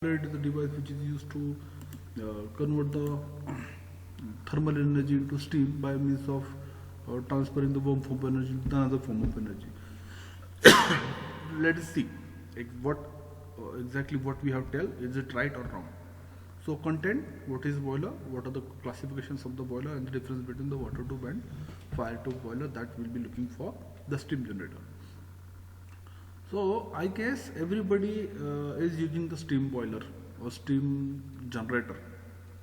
It is the device which is used to convert the thermal energy into steam by means of transferring the one form of energy to another form of energy. Let us see what exactly what we have tell. Is it right or wrong? So content, what is boiler, what are the classifications of the boiler, and the difference between the water tube and fire tube boiler, that we'll be looking for the steam generator. So I guess everybody is using the steam boiler or steam generator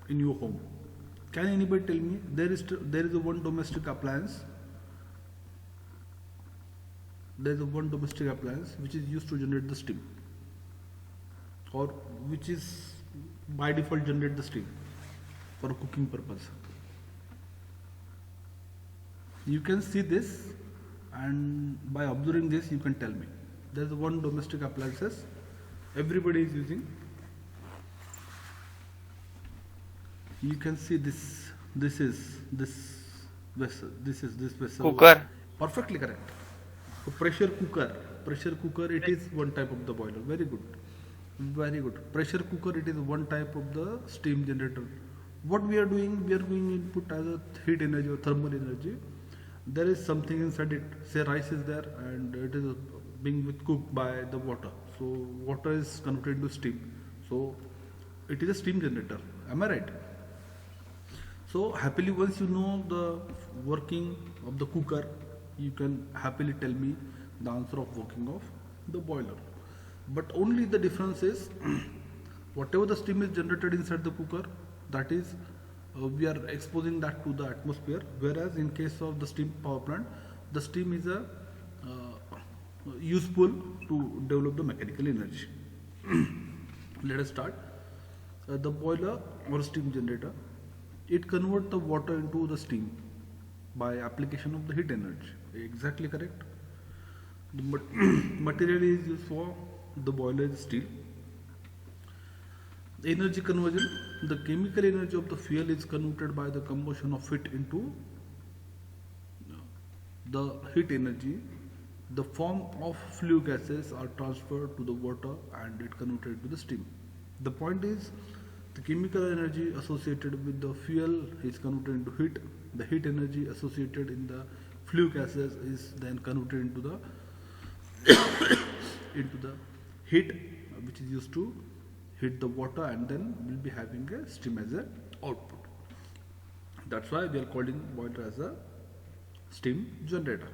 in your home. Can anybody tell me there is a one domestic appliance? There is a one domestic appliance which is used to generate the steam, or which is by default generate the steam for cooking purpose. You can see this, and by observing this you can tell me. There is one domestic appliances everybody is using. You can see this. This is this vessel. This is this vessel. Cooker. Perfectly correct. So pressure cooker. Pressure cooker. It is one type of the boiler. Very good. Very good. Pressure cooker. It is one type of the steam generator. What we are doing? We are going input as a heat energy or thermal energy. There is something inside it. Say rice is there, and it is being cooked by the water. So water is converted into steam. So it is a steam generator. Am I right? So happily, once you know the working of the cooker, you can happily tell me the answer of working of the boiler. But only the difference is whatever the steam is generated inside the cooker, that is we are exposing that to the atmosphere. Whereas in case of the steam power plant, the steam is a useful to develop the mechanical energy. Let us start. The boiler or steam generator, it converts the water into the steam by application of the heat energy. Exactly correct. The material is used for the boiler is steel. The energy conversion, the chemical energy of the fuel is converted by the combustion of it into the heat energy. The form of flue gases are transferred to the water and it converted to the steam. The point is, the chemical energy associated with the fuel is converted into heat. The heat energy associated in the flue gases is then converted into the into the heat which is used to heat the water, and then we'll be having a steam as a output. That's why we are calling boiler as a steam generator.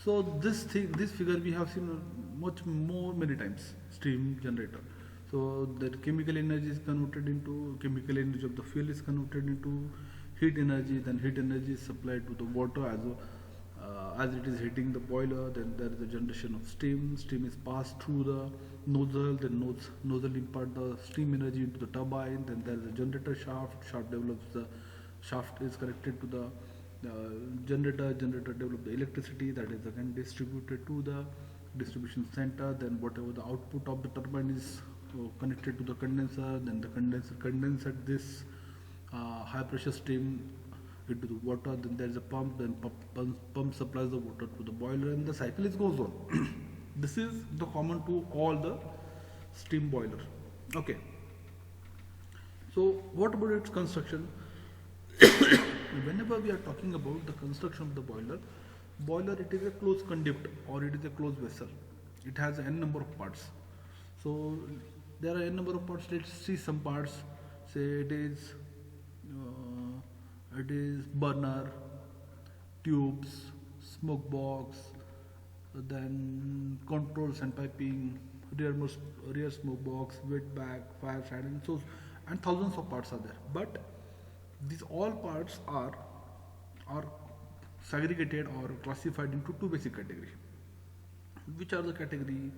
So this figure we have seen much more many times, steam generator. So the chemical energy is converted into, chemical energy of the fuel is converted into heat energy, then heat energy is supplied to the water as it is heating the boiler, then there is a generation of steam. Steam is passed through the nozzle, then nozzle impart the steam energy into the turbine, then there is a generator shaft develops the, shaft is connected to the generator develops the electricity that is again distributed to the distribution center. Then whatever the output of the turbine is connected to the condenser, then the condenser condenses this high pressure steam into the water, then there is a pump, then pump supplies the water to the boiler, and the cycle goes on. This is the common to all the steam boiler. Okay. So what about its construction? Whenever we are talking about the construction of the boiler, it is a closed conduit or it is a closed vessel. It has n number of parts. So there are n number of parts. Let's see some parts. Say it is burner, tubes, smoke box, then controls and piping, rear smoke box, wet bag, fire hydrant, and thousands of parts are there. But these all parts are segregated or classified into two basic categories. Which are the category?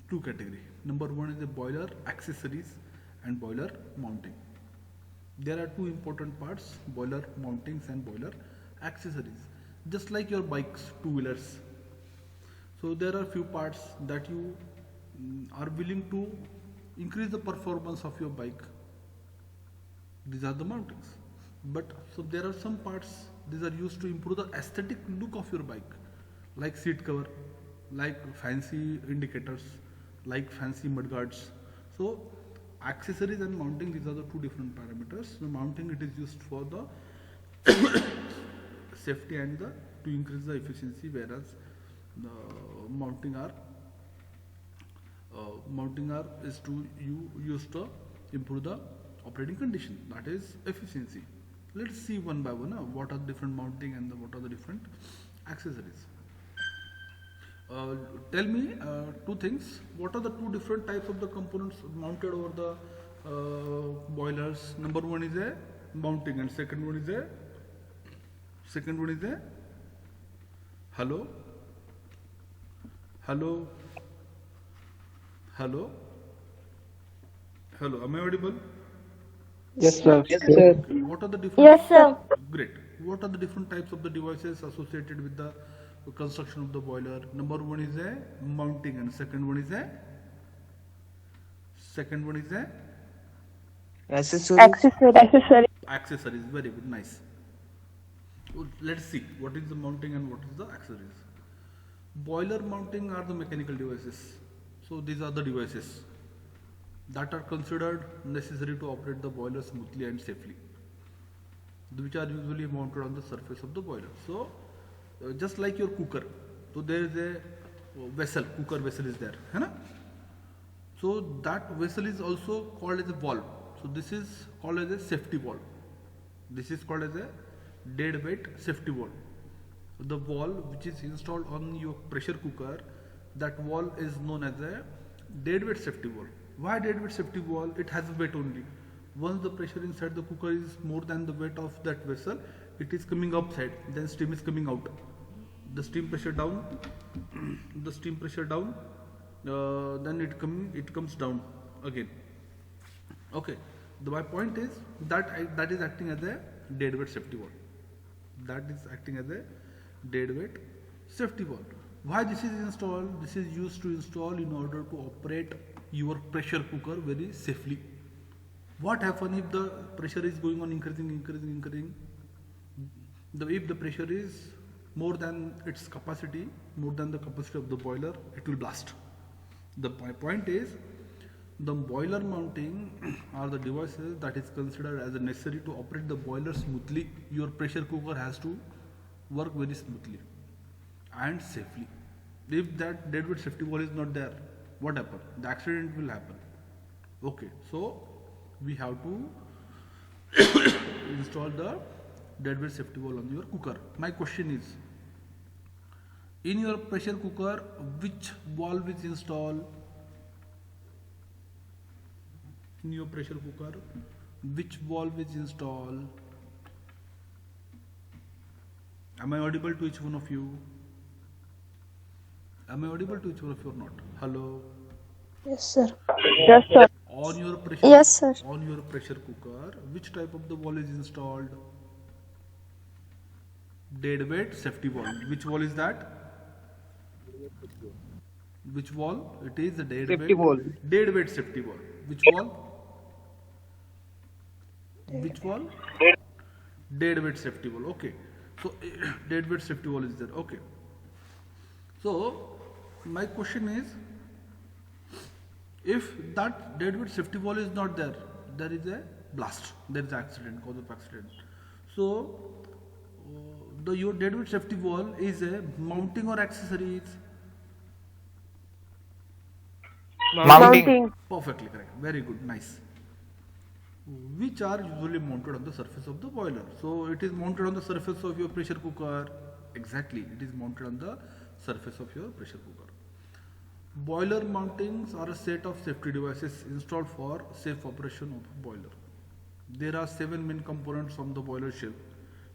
Two category. Number one is the boiler accessories and boiler mounting. There are two important parts: boiler mountings and boiler accessories. Just like your bikes, two-wheelers. So there are few parts that you are willing to increase the performance of your bike. These are the mountings. But so there are some parts, these are used to improve the aesthetic look of your bike, like seat cover, like fancy indicators, like fancy mudguards. So accessories and mounting, these are the two different parameters. The mounting, it is used for the safety and the to increase the efficiency, whereas the mounting are is to use to improve the operating condition, that is efficiency. Let's see one by one what are the different mounting and what are the different accessories. Tell me two things. What are the two different types of the components mounted over the boilers? Number one is a mounting, and second one is a hello. Am I audible? Yes, sir. What are the different? Yes, sir. Great. What are the different types of the devices associated with the construction of the boiler? Number one is a mounting, and second one is a accessories. Very good, nice. Let's see what is the mounting and what is the accessories. Boiler mounting are the mechanical devices. So these are the devices that are considered necessary to operate the boiler smoothly and safely, which are usually mounted on the surface of the boiler. So just like your cooker, so there is a vessel, cooker vessel is there, है ना? So that vessel is also called as a valve. So this is called as a safety valve. This is called as a deadweight safety valve. The valve which is installed on your pressure cooker, that valve is known as a deadweight safety valve. Why deadweight safety valve? It has a weight only. Once the pressure inside the cooker is more than the weight of that vessel, it is coming outside, then steam is coming out. The steam pressure down, then it comes down again. Okay, my point is that is acting as a deadweight safety valve. That is acting as a deadweight safety valve. Why this is installed? This is used to install in order to operate your pressure cooker very safely. What happens if the pressure is going on increasing? If the pressure is more than its capacity, more than the capacity of the boiler, it will blast. My point is, the boiler mounting are the devices that is considered as necessary to operate the boiler smoothly. Your pressure cooker has to work very smoothly and safely. If that deadweight safety valve is not there, what happens? The accident will happen. Okay, so we have to install the deadweight safety valve on your cooker. My question is, in your pressure cooker, which valve is installed? In your pressure cooker, which valve is installed? Am I audible to each one of you? Am I audible to each one of you or not? Hello? Yes, sir. On your pressure, Yes, sir. On your pressure cooker, which type of the valve is installed? Deadweight safety valve. Which valve is that? Which valve? It is the deadweight Safety valve. Deadweight safety valve. Which valve? Which valve? Deadweight safety valve. Okay. So deadweight safety valve is there. Okay. So my question is, if that deadweight safety valve is not there, there is a blast, there is accident, cause of accident. So your deadweight safety valve is a mounting or accessories? Mounting. Perfectly correct. Very good. Nice. Which are usually mounted on the surface of the boiler. So it is mounted on the surface of your pressure cooker. Exactly. It is mounted on the surface of your pressure cooker. Boiler mountings are a set of safety devices installed for safe operation of a boiler. There are 7 main components on the boiler shell.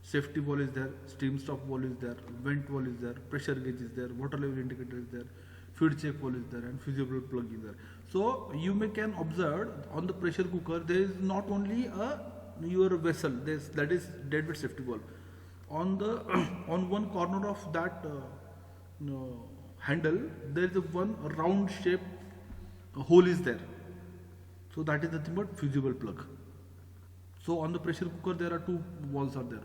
Safety valve is there, steam stop valve is there, vent valve is there, pressure gauge is there, water level indicator is there, feed check valve is there, and fusible plug is there. So you can observe on the pressure cooker there is not only your vessel, that is deadweight safety valve. On the on one corner of that handle there is a one round shape hole is there. So that is nothing but fusible plug. So on the pressure cooker there are 2 valves are there.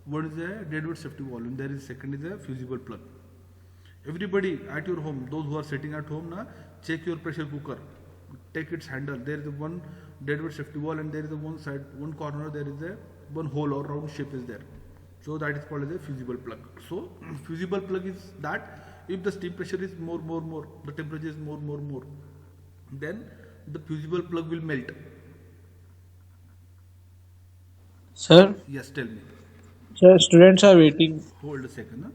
One is a deadweight safety valve and there is second is a fusible plug. Everybody at your home, those who are sitting at home, na, check your pressure cooker, take its handle. There is a one deadweight safety wall, and there is a one side, one corner, there is a one hole or round shape is there. So that is called as a fusible plug. So fusible plug is that if the steam pressure is more, the temperature is more, then the fusible plug will melt. Sir, Yes, tell me. sir, students are waiting. Hold a second. Huh?